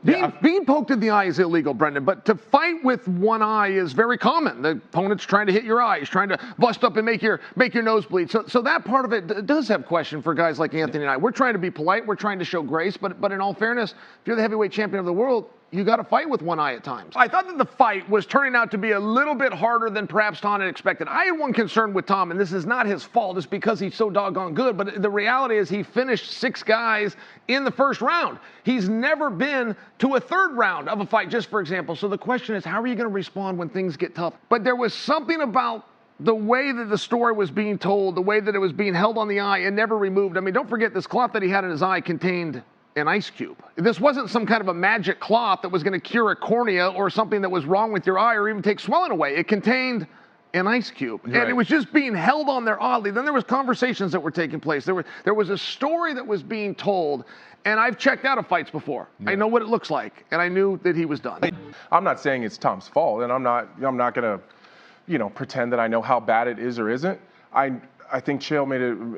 Being poked in the eye is illegal, Brendan, but to fight with one eye is very common. The opponent's trying to hit your eye. He's trying to bust up and make your nose bleed. So that part of it does have question for guys like Anthony and I. We're trying to be polite. We're trying to show grace. But in all fairness, if you're the heavyweight champion of the world, you got to fight with one eye at times. I thought that the fight was turning out to be a little bit harder than perhaps Tom had expected. I had one concern with Tom, and this is not his fault. It's because he's so doggone good. But the reality is he finished 6 guys in the first round. He's never been to a third round of a fight, just for example. So the question is, how are you going to respond when things get tough? But there was something about the way that the story was being told, the way that it was being held on the eye and never removed. I mean, don't forget, this cloth that he had in his eye contained an ice cube. This wasn't some kind of a magic cloth that was going to cure a cornea or something that was wrong with your eye or even take swelling away. It contained an ice cube. Right. And it was just being held on there oddly. Then there was conversations that were taking place. There was a story that was being told, and I've checked out of fights before. Yeah. I know what it looks like, and I knew that he was done. I'm not saying it's Tom's fault, and I'm not going to, pretend that I know how bad it is or isn't. I think Chael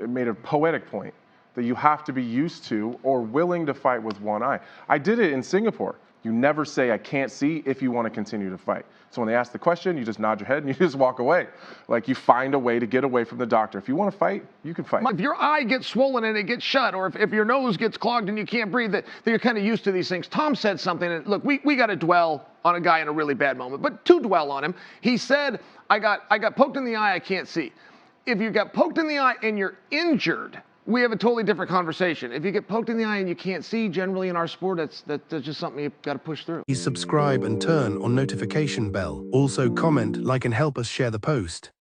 made a poetic point that you have to be used to or willing to fight with one eye. I did it in Singapore. You never say, I can't see, if you want to continue to fight. So when they ask the question, you just nod your head and you just walk away. Like, you find a way to get away from the doctor. If you want to fight, you can fight. If your eye gets swollen and it gets shut, or if your nose gets clogged and you can't breathe, that you're kind of used to these things. Tom said something, and look, we got to dwell on a guy in a really bad moment, but to dwell on him, he said, I got poked in the eye, I can't see. If you got poked in the eye and you're injured, we have a totally different conversation. If you get poked in the eye and you can't see, generally in our sport, that's just something you've got to push through. Please subscribe and turn on notification bell. Also comment, like, and help us share the post.